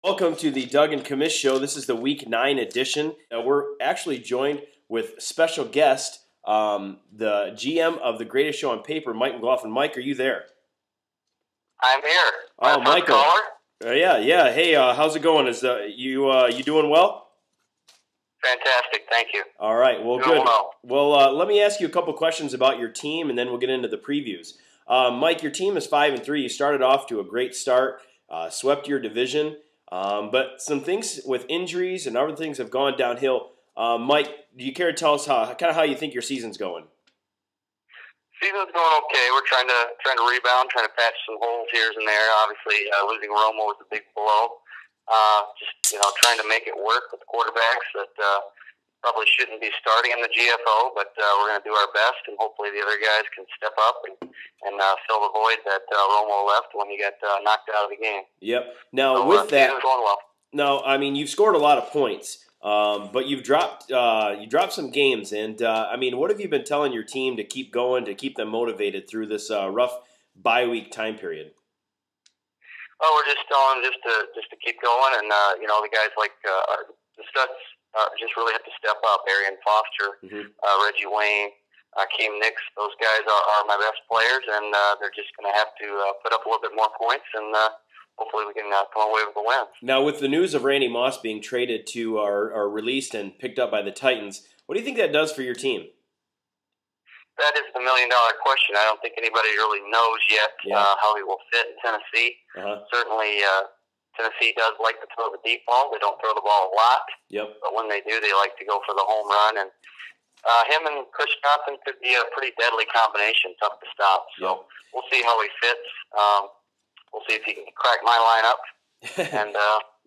Welcome to the Doug and Commish Show. This is the Week 9 edition. We're actually joined with special guest, the GM of the Greatest Show on Paper, Mike McLaughlin. Mike, are you there? I'm here. Oh, Michael. Yeah. Hey, how's it going? Is you doing well? Fantastic. Thank you. All right. Well, doing good. Well, Let me ask you a couple questions about your team, and then we'll get into the previews. Mike, your team is 5-3. You started off to a great start, swept your division. But some things with injuries and other things have gone downhill. Mike, do you care to tell us how you think your season's going? Season's going okay. We're trying to rebound, trying to patch some holes here and there. Obviously, losing Romo was a big blow. Just trying to make it work with quarterbacks that probably shouldn't be starting in the GFO, but we're going to do our best, and hopefully the other guys can step up and fill the void that Romo left when he got knocked out of the game. Yep. Now, so, with that, season's going well. No, I mean, you've scored a lot of points, but you've dropped some games. And what have you been telling your team to keep going, to keep them motivated through this rough bye week time period? Oh, we're just telling them just to keep going, and the guys like the studs just really have to step up. Arian Foster, Reggie Wayne, Keem Nix, those guys are my best players, and they're just going to have to put up a little bit more points, and hopefully we can come away with a win. Now, with the news of Randy Moss being traded to or released and picked up by the Titans, what do you think that does for your team? That is the million-dollar question. I don't think anybody really knows yet how he will fit in Tennessee. Certainly, Tennessee does like to throw the deep ball. They don't throw the ball a lot. Yep. But when they do, they like to go for the home run. And him and Chris Johnson could be a pretty deadly combination, tough to stop. So we'll see how he fits. We'll see if he can crack my lineup. And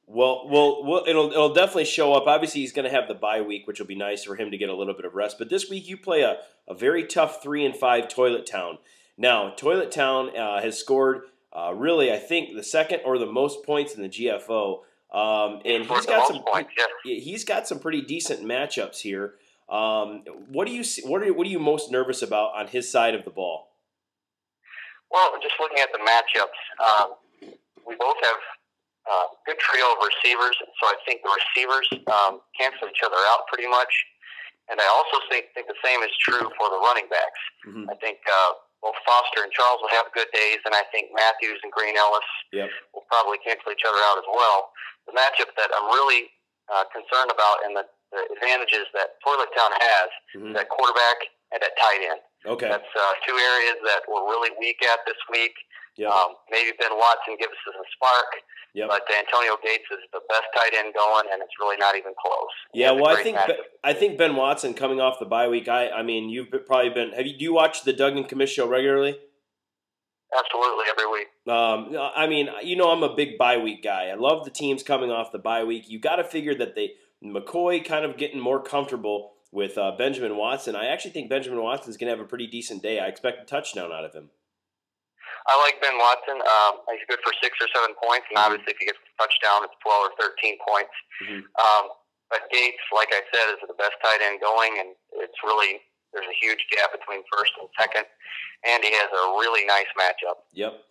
Well, it'll definitely show up. Obviously, he's going to have the bye week, which will be nice for him to get a little bit of rest. But this week, you play a very tough 3-5 Toilet Town. Now, Toilet Town has scored really, I think, the second or the most points in the GFO, and he's got some pretty decent matchups here. What do you most nervous about on his side of the ball? Well, just looking at the matchups, we both have good trio of receivers, so I think the receivers cancel each other out pretty much. And I also think the same is true for the running backs. I think both Foster and Charles will have good days, and I think Matthews and Green Ellis will probably cancel each other out as well. The matchup that I'm really concerned about and the advantages that Toilet Town has is at quarterback and at tight end. Okay. That's two areas that we're really weak at this week. Maybe Ben Watson gives us a spark, but Antonio Gates is the best tight end going, and it's really not even close. Yeah, well, I think Ben Watson coming off the bye week. I mean, you've probably been. Do you watch the Doug and Commish Show regularly? Absolutely, every week. I'm a big bye week guy. I love the teams coming off the bye week. You got to figure that McCoy kind of getting more comfortable with Benjamin Watson. I actually think Benjamin Watson's going to have a pretty decent day. I expect a touchdown out of him. I like Ben Watson. He's good for 6 or 7 points, and obviously if he gets a touchdown, it's 12 or 13 points. But Gates, like I said, is the best tight end going, and there's a huge gap between first and second, and he has a really nice matchup. Yep.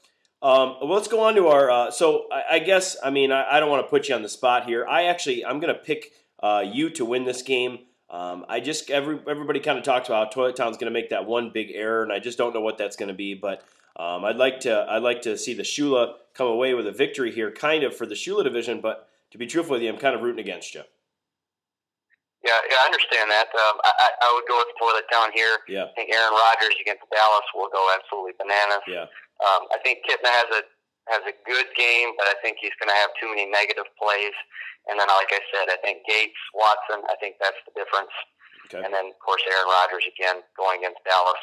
Let's go on to our so I guess, I don't want to put you on the spot here. I'm going to pick you to win this game. Everybody kind of talks about how Toilet Town's going to make that one big error, and I just don't know what that's going to be. But I'd like to see the Shula come away with a victory here, kind of for the Shula division. But to be truthful with you, I'm kind of rooting against you. Yeah, I understand that. I would go with Toilet Town here. Yeah. I think Aaron Rodgers against Dallas will go absolutely bananas. Yeah. I think Kitna has a good game, but I think he's going to have too many negative plays. And then, like I said, I think Gates, Watson, I think that's the difference. Okay. And then, of course, Aaron Rodgers again going against Dallas.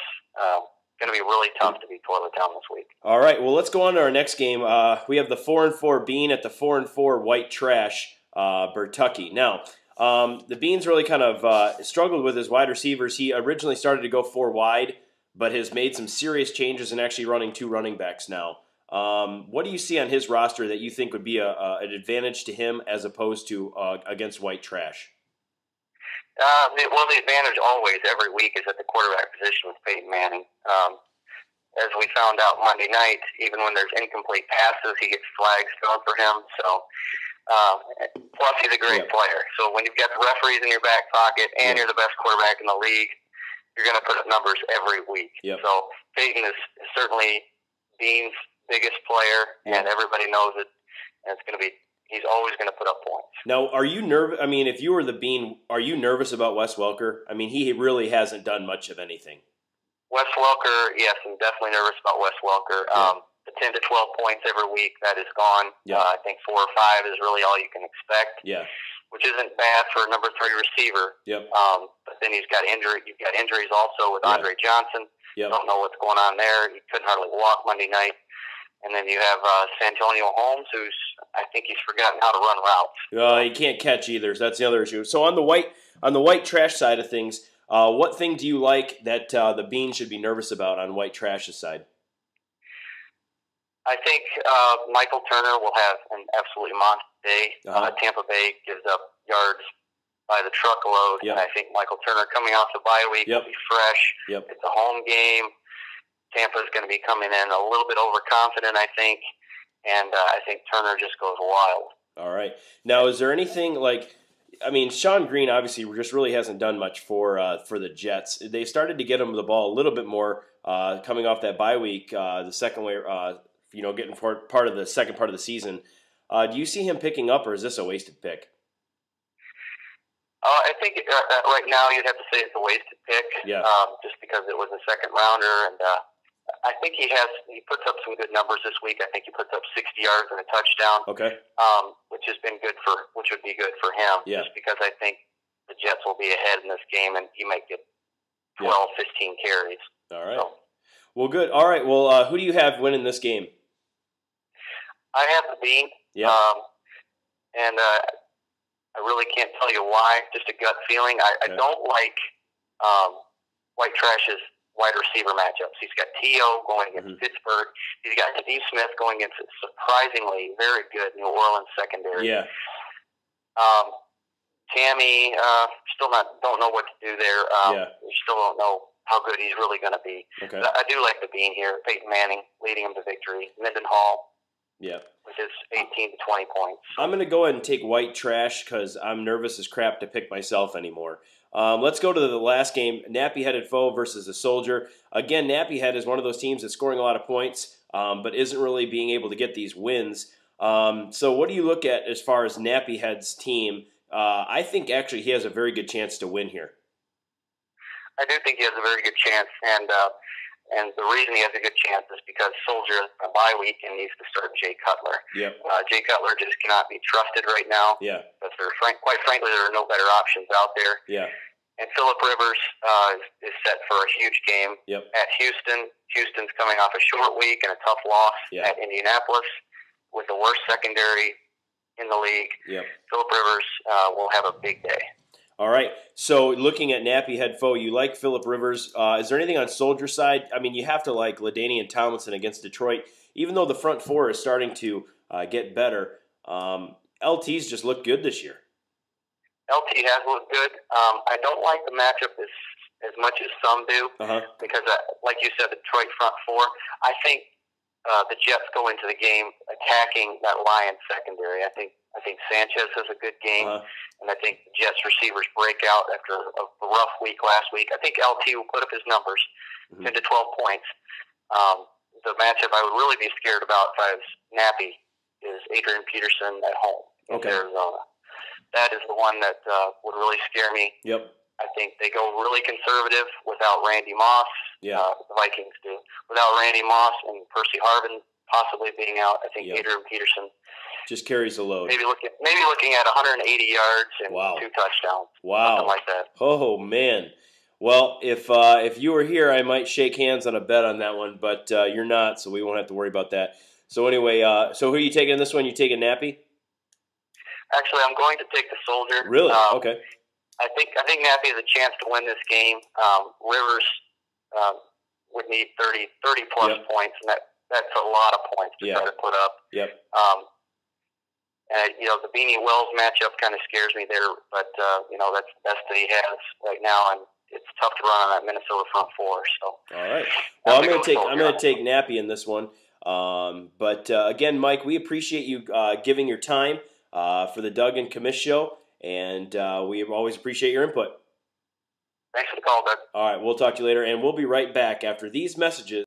Going to be really tough to beat Toilet Town this week. All right, well, let's go on to our next game. We have the 4-4 Bean at the 4-4 White Trash, Bertucky. Now, the Beans really kind of struggled with his wide receivers. He originally started to go 4 wide, but has made some serious changes and actually running 2 running backs now. What do you see on his roster that you think would be an advantage to him as opposed to against White Trash? Well, the advantage always, every week, is at the quarterback position with Peyton Manning. As we found out Monday night, even when there's incomplete passes, he gets flags thrown for him. So Plus, he's a great player. So when you've got the referees in your back pocket and you're the best quarterback in the league, you're going to put up numbers every week. So Peyton is certainly Bean's biggest player, and everybody knows it. And it's going to be. He's always going to put up points. Now, are you nervous? I mean, if you were the Bean, are you nervous about Wes Welker? I mean, he really hasn't done much of anything. Wes Welker, yes, I'm definitely nervous about Wes Welker. The 10 to 12 points every week, that is gone. I think 4 or 5 is really all you can expect. Which isn't bad for a number 3 receiver. But then you've got injuries also with Andre Johnson. Don't know what's going on there. He couldn't hardly walk Monday night. And then you have Santonio Holmes, I think he's forgotten how to run routes. He can't catch either. So that's the other issue. So on the white trash side of things, what thing do you like that the Bean should be nervous about on white trash's side? I think Michael Turner will have an absolutely monster day. Tampa Bay gives up yards by the truckload, and I think Michael Turner coming off the bye week will be fresh. It's a home game. Tampa's going to be coming in a little bit overconfident, I think, and I think Turner just goes wild. All right. Now, is there anything like, I mean, Sean Green obviously just really hasn't done much for the Jets. They started to get him the ball a little bit more coming off that bye week, the second way, getting part of the second part of the season. Do you see him picking up, or is this a wasted pick? I think right now you'd have to say it's a wasted pick, just because it was a second rounder, and I think he puts up some good numbers this week. I think he puts up 60 yards and a touchdown. Which would be good for him. Just because I think the Jets will be ahead in this game, and he might get 12, 15 carries. All right. So. Well, good. All right. Well, who do you have winning this game? I have the Bean. And I really can't tell you why. Just a gut feeling. I don't like White Trash's wide receiver matchups. He's got T.O. going against Pittsburgh. He's got Steve Smith going against a surprisingly very good New Orleans secondary. Tammy, don't know what to do there. We still don't know how good he's really going to be. I do like the Bean here. Peyton Manning leading him to victory. Mendenhall. With his 18 to 20 points. I'm going to go ahead and take White Trash because I'm nervous as crap to pick myself anymore. Let's go to the last game, Nappy-Headed Foe versus the Soldier. Again, Nappy-Head is one of those teams that's scoring a lot of points, but isn't really being able to get these wins. So what do you look at as far as Nappy-Head's team? I think actually he has a very good chance to win here. I do think he has a very good chance, and the reason he has a good chance is because Soldier is on a bye week and needs to start Jay Cutler. Jay Cutler just cannot be trusted right now. But quite frankly, there are no better options out there. And Phillip Rivers is set for a huge game at Houston. Houston's coming off a short week and a tough loss at Indianapolis with the worst secondary in the league. Phillip Rivers will have a big day. All right. So looking at Nappy-Head Foe, you like Phillip Rivers. Is there anything on Soldier side? I mean, you have to like LaDainian Tomlinson against Detroit. Even though the front four is starting to get better, LT's just looked good this year. LT has looked good. I don't like the matchup as much as some do because, like you said, the Detroit front four, I think the Jets go into the game attacking that Lions secondary. I think Sanchez has a good game, and I think the Jets receivers break out after a rough week last week. I think LT will put up his numbers, 10 to 12 points. The matchup I would really be scared about if I was Nappy is Adrian Peterson at home in Arizona. That is the one that would really scare me. I think they go really conservative without Randy Moss. The Vikings do. Without Randy Moss and Percy Harvin possibly being out, I think Adrian Peterson just carries the load. Maybe looking at 180 yards and 2 touchdowns. Something like that. Oh man. Well, if you were here, I might shake hands on a bet on that one, but you're not, so we won't have to worry about that. So anyway, so who are you taking in this one? You taking Nappy? Actually, I'm going to take the Soldier. Really? Okay. I think Nappy has a chance to win this game. Rivers would need 30 plus points, and that's a lot of points to try to put up. And the Beanie Wells matchup kind of scares me there, but that's the best that he has right now, and it's tough to run on that Minnesota front four. So all right. Well, I'm going to take Nappy in this one. But again, Mike, we appreciate you giving your time. for the Doug and Commish Show, and we always appreciate your input. Thanks for the call, Doug. All right, we'll talk to you later, and we'll be right back after these messages.